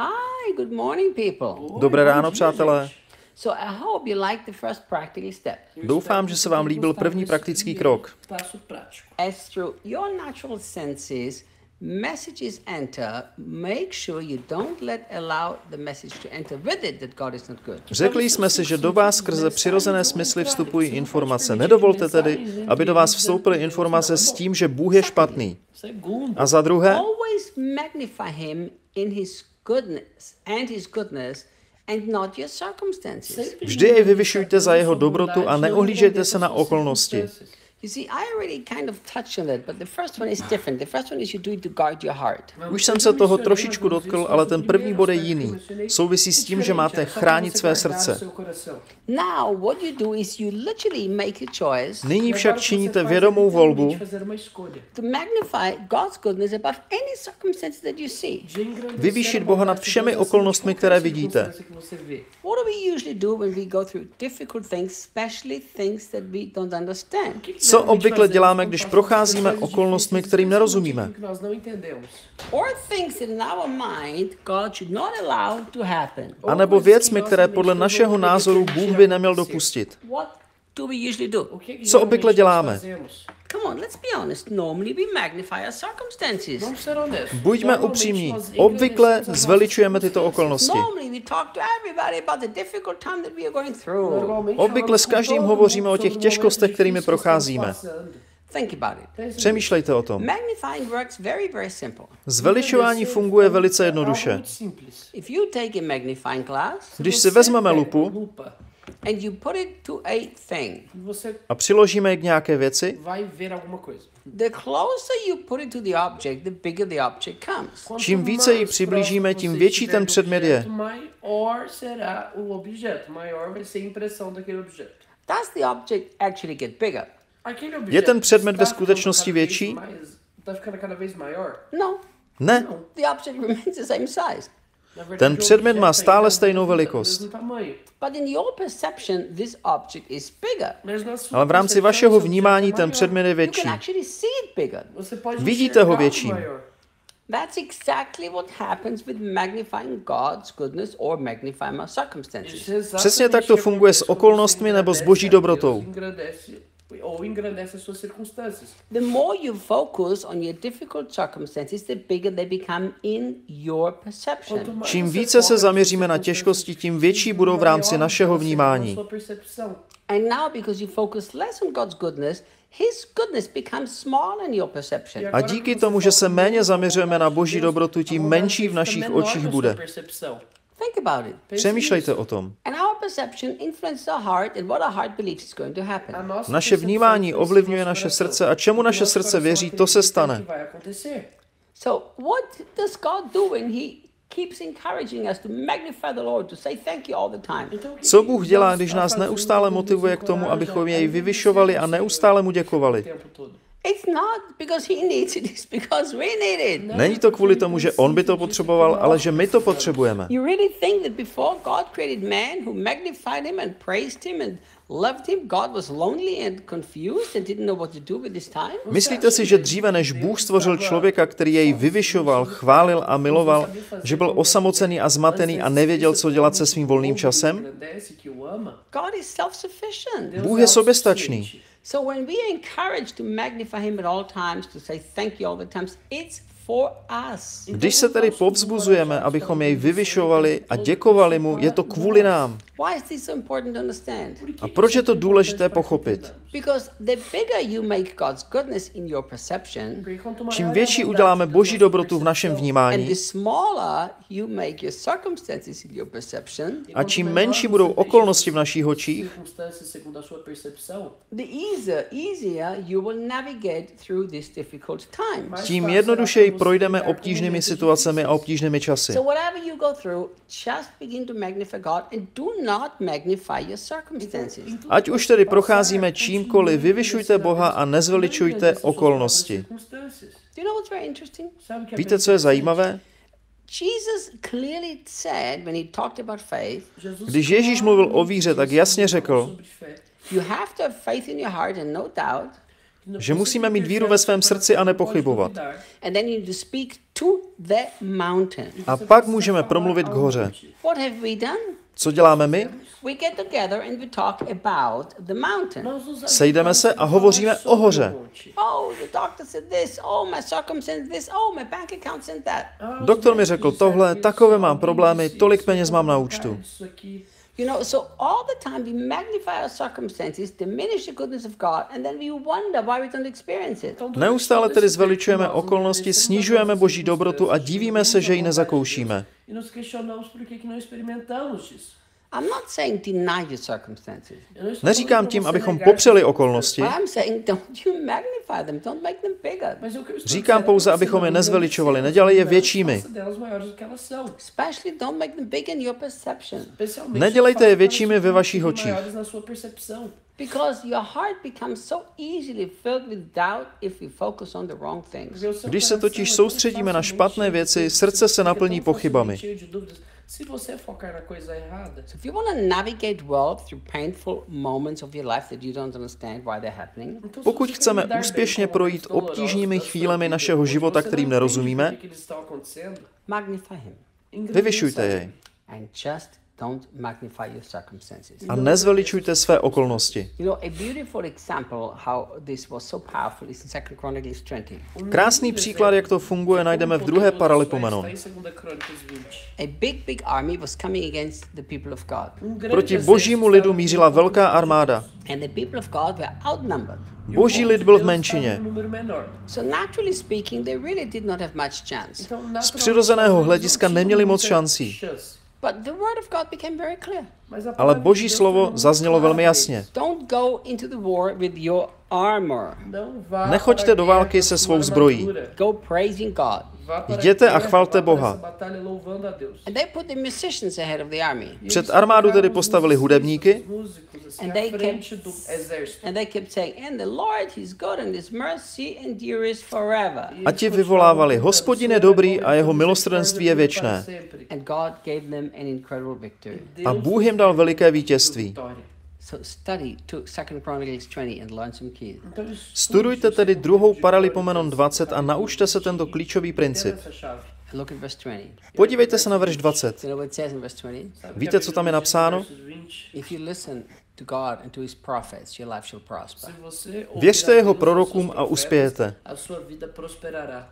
Hi, good morning, people. Dobré ráno, přátelé. So I hope you like the first practical step. Doufám, že se vám líbil první praktický krok. As through your natural senses, messages enter, make sure you don't allow the message to enter with it that God is not good. Řekli jsme si, že do vás skrze přirozené smysly vstupují informace. Nedovolte tedy, aby do vás vstoupily informace s tím, že Bůh je špatný. A za druhé, always magnify him in his goodness and not your circumstances. vždy jej vyvyšujte za jeho dobrotu a neohlížejte se na okolnosti. You see, I already kind of touched on it, but the first one is different. The first one is you do it to guard your heart. Už jsem se toho trošičku dotkl, ale ten první bod je jiný. Souvisí s tím, že máte chránit své srdce. Now, what you do is you literally make a choice. Nyní však činíte vědomou volbu To magnify God's goodness above any circumstance that you see. vyvýšit Boha nad všemi okolnostmi, které vidíte. What do we usually do when we go through difficult things, especially things that we don't understand? Co obvykle děláme, když procházíme okolnostmi, kterým nerozumíme? Or things that in our mind God should not allow to happen. A nebo věcmi, které podle našeho názoru Bůh by neměl dopustit. What do we usually do? Co obvykle děláme? Come on, let's be honest. Normally we magnify our circumstances. Buďme upřímní. Obvykle zveličujeme tyto okolnosti. Normally we talk to everybody about the difficult time that we are going through. Obvykle s každým hovoříme o těch těžkostech, kterými procházíme. Think about it. Přemýšlejte o tom. Magnifying works very, very simple. Zveličování funguje velice jednoduše. If you take a magnifying glass, Když si vezmeme lupu and you put it to a thing, a přiložíme ji k nějaké věci, the closer you put it to the object, the bigger the object comes. čím více ji přiblížíme, tím větší ten předmět je. Does the object actually get bigger? Je ten předmět ve skutečnosti větší? No. Ne. The object remains the same size. Ten předmět má stále stejnou velikost. But in your perception, this object is bigger. Ale v rámci vašeho vnímání ten předmět je You větší. can actually see it bigger. Vidíte ho větším. That's exactly what happens with magnifying God's goodness or magnifying our circumstances. Přesně tak to funguje s okolnostmi nebo s Boží dobrotou. The more you focus on your difficult circumstances, the bigger they become in your perception. Čím více se zaměříme na těžkosti, tím větší budou v rámci našeho vnímání. And now, because you focus less on God's goodness, his goodness becomes small in your perception. A díky tomu, že se méně zaměřujeme na Boží dobrotu, tím menší v našich očích bude. Think about it. Přemýšlejte o tom. And our perception influences our heart and what our heart believes is going to happen. Naše vnímání ovlivňuje naše srdce a čemu naše srdce věří, to se stane. So what does God do when he keeps encouraging us to magnify the Lord, to say thank you all the time? Co Bůh dělá, když nás neustále motivuje k tomu, abychom jej vyvyšovali a neustále mu děkovali? It's not because he needs it, it's because we need it. Není to kvůli tomu, že on by to potřeboval, ale že my to potřebujeme. You really think that before God created man who magnified him and praised him and loved him, God was lonely and confused and didn't know what to do with his time? Myslíte si, že dříve než Bůh stvořil člověka, který jej vyvyšoval, chválil a miloval, že byl osamocený a zmatený a nevěděl, co dělat se svým volným časem? God is self-sufficient. Bůh je soběstačný. So when we are encouraged to magnify him at all times, to say thank you all the times, it's for us. Když se tedy povzbuzujeme, abychom jej vyvyšovali a děkovali mu, je to kvůli nám. Why is this so important to understand? A proč je to důležité pochopit? Because the bigger you make God's goodness in your perception, Čím větší uděláme Boží dobrotu v našem and vnímání the smaller you make your circumstances in your perception, a čím menší budou okolnosti v našich očích, the easier you will navigate through this difficult time. tím jednodušeji projdeme obtížnými situacemi a obtížnými časy. So whatever you go through, just begin to magnify God and do not magnify your circumstances. Ať už tedy procházíme čímkoliv, vyvyšujte Boha a nezveličujte okolnosti. Do you know what's very interesting? Víte, co je zajímavé? Jesus clearly said when he talked about faith, Když Ježíš mluvil o víře, tak jasně řekl, you have to have faith in your heart and no doubt. že musíme mít víru ve svém srdci a nepochybovat. And then you speak to the mountain. A pak můžeme promluvit k hoře. What have we done? Co děláme my? We get together and we talk about the mountain. Sejdeme se a hovoříme o hoře. Oh, the doctor said this. Oh, my circumstance this. Oh, my bank account said that. Doktor mi řekl tohle, takové mám problémy, tolik peněz mám na účtu. You know, so all the time we magnify our circumstances, diminish the goodness of God, and then we wonder why we don't experience it. Neustále tedy zveličujeme okolnosti, snižujeme Boží dobrotu a divíme se, že ji nezakoušíme. I'm not saying deny your circumstances. Neříkám tím, abychom popřeli okolnosti. But I'm saying don't you magnify them, don't make them bigger. Říkám pouze, abychom je nezveličovali, nedělali je většími. Especially don't make them big in your perception. Nedělejte je většími ve vašich očích. Because your heart becomes so easily filled with doubt if we focus on the wrong things. Když se totiž soustředíme na špatné věci, srdce se naplní pochybami. Se você focar na coisa errada. So if you want to navigate well through painful moments of your life that you don't understand why they're happening. Pokud chceme úspěšně projít obtížnými chvílemi našeho života, kterým nerozumíme, Magnify him. vyvyšujte jej. And just don't magnify your circumstances. A nezveličujte své okolnosti. You know, a beautiful example how this was so powerful is in 2 Chronicles 20. Krásný příklad, jak to funguje, najdeme v 2. Paralipomenon. A big army was coming against the people of God. Proti božímu lidu mířila velká armáda. And the people of God were outnumbered. Boží lid byl v menšině. So naturally speaking, they really did not have much chance. Z přirozeného hlediska neměli moc šancí. But the word of God became very clear. Ale Boží slovo zaznělo velmi jasně. Don't go into the war with your armor. Nechoďte do války se svou zbrojí. Go praising God. Jděte a chvalte Boha. And they put the musicians ahead of the army. Před armádu tedy postavili hudebníky And they kept saying, and the Lord, he's good and his mercy endures forever. a ti vyvolávali: Hospodin je dobrý a jeho milosrdenství je věčné. And God gave them an incredible victory. A Bůh jim dal veliké vítězství. So study 2 Chronicles 20 and learn some keys. Studujte tedy 2. Paralipomenon 20 a naučte se tento klíčový princip. Look at verse 20. Podívejte se na verš 20. You know what it says in verse 20? Víte, co tam je napsáno? If you listen to God and to his prophets, your life shall prosper. Věřte jeho prorokům a uspějete.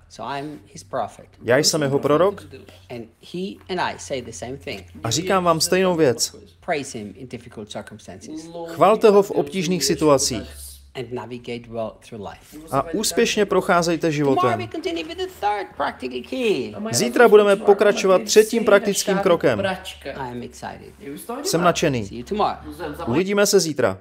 So I'm his prophet. Já jsem jeho prorok And he and I say the same thing. a říkám vám stejnou věc. Praise him in difficult circumstances Chvalte ho v obtížných situacích and navigate well through life. a úspěšně procházejte Tomorrow we životem. continue with the third practical key. Zítra budeme pokračovat 3. praktickým krokem. I am excited. Jsem nadšený. See you tomorrow. Uvidíme se zítra.